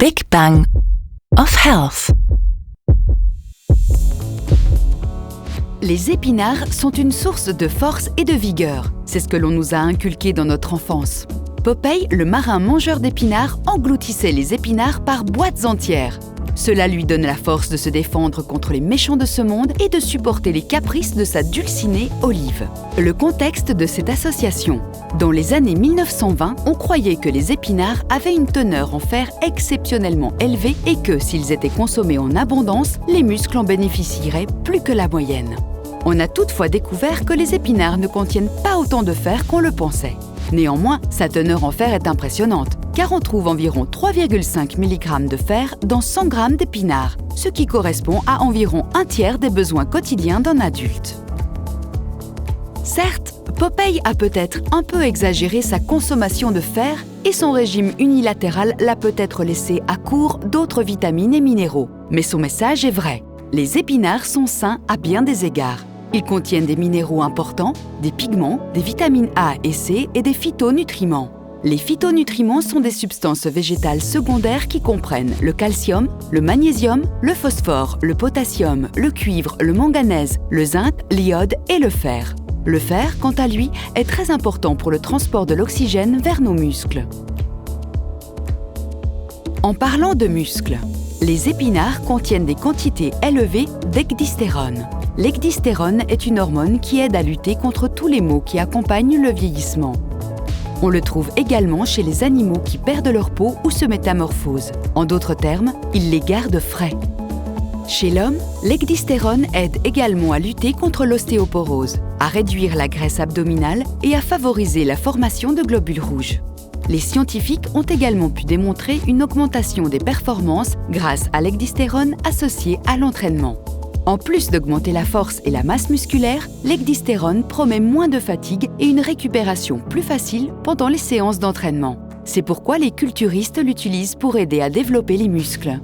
Big Bang of Health. Les épinards sont une source de force et de vigueur. C'est ce que l'on nous a inculqué dans notre enfance. Popeye, le marin mangeur d'épinards, engloutissait les épinards par boîtes entières. Cela lui donne la force de se défendre contre les méchants de ce monde et de supporter les caprices de sa dulcinée Olive. Le contexte de cette association. Dans les années 1920, on croyait que les épinards avaient une teneur en fer exceptionnellement élevée et que, s'ils étaient consommés en abondance, les muscles en bénéficieraient plus que la moyenne. On a toutefois découvert que les épinards ne contiennent pas autant de fer qu'on le pensait. Néanmoins, sa teneur en fer est impressionnante, car on trouve environ 3,5 mg de fer dans 100 g d'épinards, ce qui correspond à environ un tiers des besoins quotidiens d'un adulte. Certes, Popeye a peut-être un peu exagéré sa consommation de fer et son régime unilatéral l'a peut-être laissé à court d'autres vitamines et minéraux. Mais son message est vrai. Les épinards sont sains à bien des égards. Ils contiennent des minéraux importants, des pigments, des vitamines A et C et des phytonutriments. Les phytonutriments sont des substances végétales secondaires qui comprennent le calcium, le magnésium, le phosphore, le potassium, le cuivre, le manganèse, le zinc, l'iode et le fer. Le fer, quant à lui, est très important pour le transport de l'oxygène vers nos muscles. En parlant de muscles, les épinards contiennent des quantités élevées d'ecdystérone. L'ecdystérone est une hormone qui aide à lutter contre tous les maux qui accompagnent le vieillissement. On le trouve également chez les animaux qui perdent leur peau ou se métamorphosent. En d'autres termes, il les garde frais. Chez l'homme, l'ecdystérone aide également à lutter contre l'ostéoporose, à réduire la graisse abdominale et à favoriser la formation de globules rouges. Les scientifiques ont également pu démontrer une augmentation des performances grâce à l'ecdystérone associée à l'entraînement. En plus d'augmenter la force et la masse musculaire, l'ecdystérone promet moins de fatigue et une récupération plus facile pendant les séances d'entraînement. C'est pourquoi les culturistes l'utilisent pour aider à développer les muscles.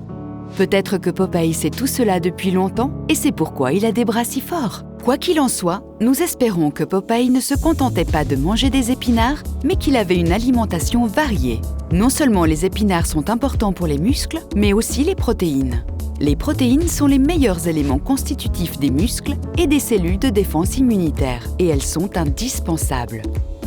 Peut-être que Popeye sait tout cela depuis longtemps et c'est pourquoi il a des bras si forts. Quoi qu'il en soit, nous espérons que Popeye ne se contentait pas de manger des épinards, mais qu'il avait une alimentation variée. Non seulement les épinards sont importants pour les muscles, mais aussi les protéines. Les protéines sont les meilleurs éléments constitutifs des muscles et des cellules de défense immunitaire, et elles sont indispensables.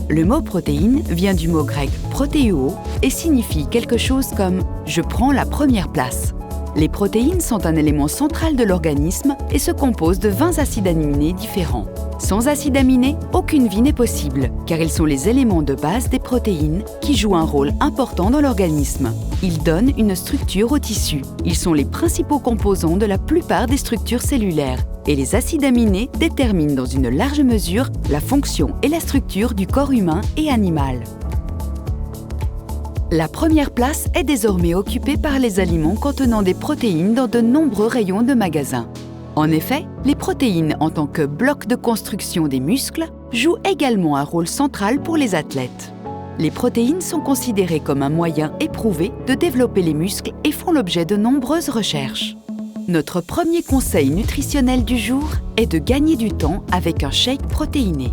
Le mot protéine vient du mot grec protéo et signifie quelque chose comme « je prends la première place ». Les protéines sont un élément central de l'organisme et se composent de 20 acides aminés différents. Sans acides aminés, aucune vie n'est possible, car ils sont les éléments de base des protéines qui jouent un rôle important dans l'organisme. Ils donnent une structure au tissu. Ils sont les principaux composants de la plupart des structures cellulaires. Et les acides aminés déterminent dans une large mesure la fonction et la structure du corps humain et animal. La première place est désormais occupée par les aliments contenant des protéines dans de nombreux rayons de magasins. En effet, les protéines en tant que bloc de construction des muscles jouent également un rôle central pour les athlètes. Les protéines sont considérées comme un moyen éprouvé de développer les muscles et font l'objet de nombreuses recherches. Notre premier conseil nutritionnel du jour est de gagner du temps avec un shake protéiné.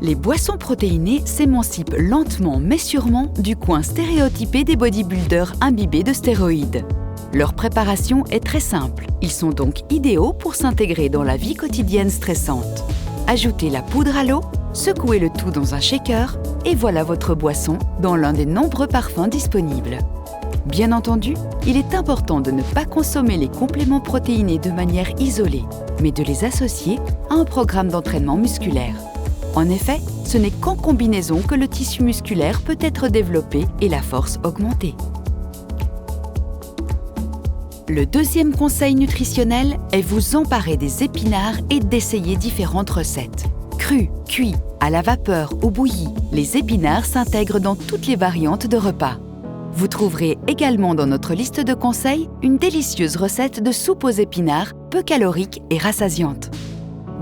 Les boissons protéinées s'émancipent lentement mais sûrement du coin stéréotypé des bodybuilders imbibés de stéroïdes. Leur préparation est très simple. Ils sont donc idéaux pour s'intégrer dans la vie quotidienne stressante. Ajoutez la poudre à l'eau, secouez le tout dans un shaker et voilà votre boisson dans l'un des nombreux parfums disponibles. Bien entendu, il est important de ne pas consommer les compléments protéinés de manière isolée, mais de les associer à un programme d'entraînement musculaire. En effet, ce n'est qu'en combinaison que le tissu musculaire peut être développé et la force augmentée. Le deuxième conseil nutritionnel est vous emparer des épinards et d'essayer différentes recettes. Crus, cuits, à la vapeur ou bouillis, les épinards s'intègrent dans toutes les variantes de repas. Vous trouverez également dans notre liste de conseils une délicieuse recette de soupe aux épinards, peu calorique et rassasiante.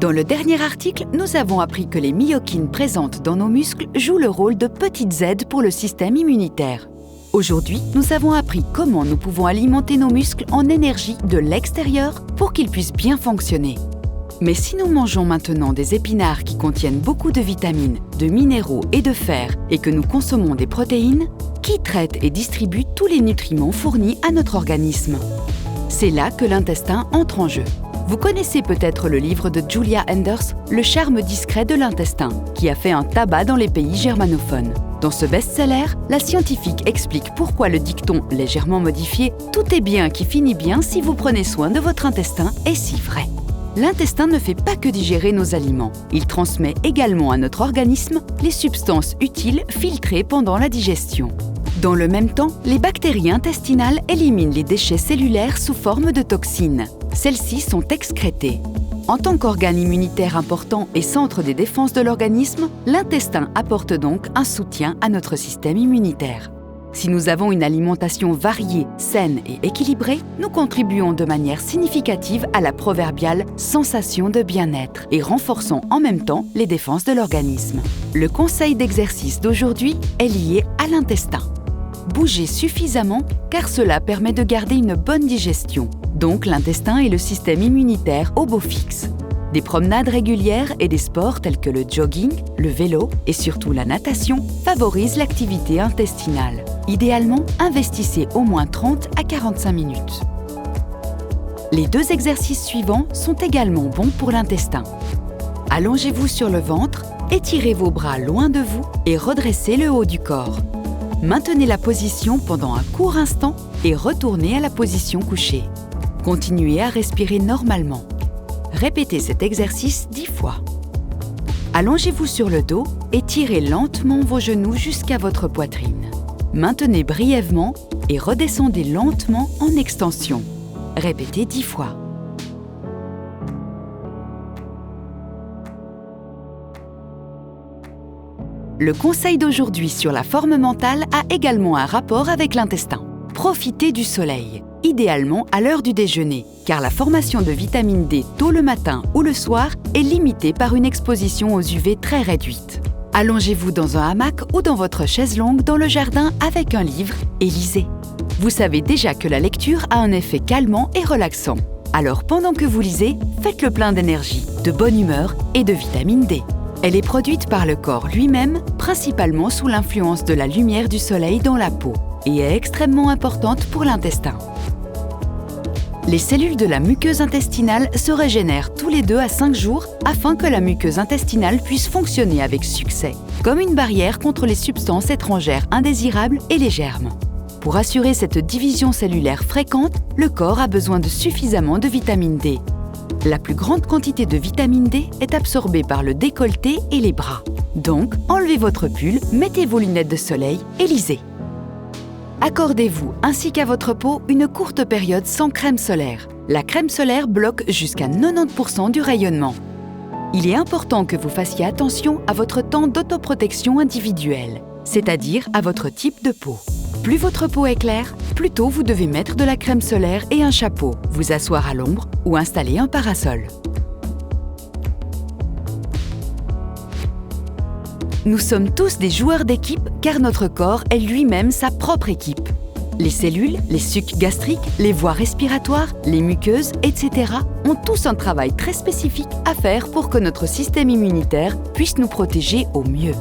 Dans le dernier article, nous avons appris que les myokines présentes dans nos muscles jouent le rôle de petites aides pour le système immunitaire. Aujourd'hui, nous avons appris comment nous pouvons alimenter nos muscles en énergie de l'extérieur pour qu'ils puissent bien fonctionner. Mais si nous mangeons maintenant des épinards qui contiennent beaucoup de vitamines, de minéraux et de fer et que nous consommons des protéines, qui traite et distribue tous les nutriments fournis à notre organisme. C'est là que l'intestin entre en jeu. Vous connaissez peut-être le livre de Julia Enders, Le charme discret de l'intestin, qui a fait un tabac dans les pays germanophones. Dans ce best-seller, la scientifique explique pourquoi le dicton légèrement modifié « Tout est bien qui finit bien si vous prenez soin de votre intestin » est si vrai. L'intestin ne fait pas que digérer nos aliments. Il transmet également à notre organisme les substances utiles filtrées pendant la digestion. Dans le même temps, les bactéries intestinales éliminent les déchets cellulaires sous forme de toxines. Celles-ci sont excrétées. En tant qu'organe immunitaire important et centre des défenses de l'organisme, l'intestin apporte donc un soutien à notre système immunitaire. Si nous avons une alimentation variée, saine et équilibrée, nous contribuons de manière significative à la proverbiale sensation de bien-être et renforçons en même temps les défenses de l'organisme. Le conseil d'exercice d'aujourd'hui est lié à l'intestin. Bougez suffisamment car cela permet de garder une bonne digestion, donc l'intestin et le système immunitaire au beau fixe. Des promenades régulières et des sports tels que le jogging, le vélo et surtout la natation favorisent l'activité intestinale. Idéalement, investissez au moins 30 à 45 minutes. Les 2 exercices suivants sont également bons pour l'intestin. Allongez-vous sur le ventre, étirez vos bras loin de vous et redressez le haut du corps. Maintenez la position pendant un court instant et retournez à la position couchée. Continuez à respirer normalement. Répétez cet exercice 10 fois. Allongez-vous sur le dos et tirez lentement vos genoux jusqu'à votre poitrine. Maintenez brièvement et redescendez lentement en extension. Répétez 10 fois. Le conseil d'aujourd'hui sur la forme mentale a également un rapport avec l'intestin. Profitez du soleil, idéalement à l'heure du déjeuner, car la formation de vitamine D tôt le matin ou le soir est limitée par une exposition aux UV très réduite. Allongez-vous dans un hamac ou dans votre chaise longue dans le jardin avec un livre et lisez. Vous savez déjà que la lecture a un effet calmant et relaxant. Alors pendant que vous lisez, faites le plein d'énergie, de bonne humeur et de vitamine D. Elle est produite par le corps lui-même, principalement sous l'influence de la lumière du soleil dans la peau, et est extrêmement importante pour l'intestin. Les cellules de la muqueuse intestinale se régénèrent tous les 2 à 5 jours afin que la muqueuse intestinale puisse fonctionner avec succès, comme une barrière contre les substances étrangères indésirables et les germes. Pour assurer cette division cellulaire fréquente, le corps a besoin de suffisamment de vitamine D. La plus grande quantité de vitamine D est absorbée par le décolleté et les bras. Donc, enlevez votre pull, mettez vos lunettes de soleil et lisez. Accordez-vous, ainsi qu'à votre peau, une courte période sans crème solaire. La crème solaire bloque jusqu'à 90% du rayonnement. Il est important que vous fassiez attention à votre temps d'autoprotection individuelle, c'est-à-dire à votre type de peau. Plus votre peau est claire, plus tôt vous devez mettre de la crème solaire et un chapeau, vous asseoir à l'ombre ou installer un parasol. Nous sommes tous des joueurs d'équipe car notre corps est lui-même sa propre équipe. Les cellules, les sucs gastriques, les voies respiratoires, les muqueuses, etc. ont tous un travail très spécifique à faire pour que notre système immunitaire puisse nous protéger au mieux.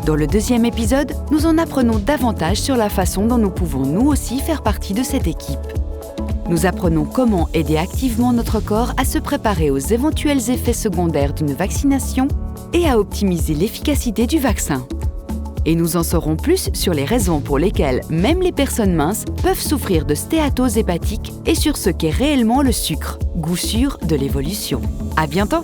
Dans le 2e épisode, nous en apprenons davantage sur la façon dont nous pouvons nous aussi faire partie de cette équipe. Nous apprenons comment aider activement notre corps à se préparer aux éventuels effets secondaires d'une vaccination et à optimiser l'efficacité du vaccin. Et nous en saurons plus sur les raisons pour lesquelles même les personnes minces peuvent souffrir de stéatose hépatique et sur ce qu'est réellement le sucre, goût sûr de l'évolution. À bientôt!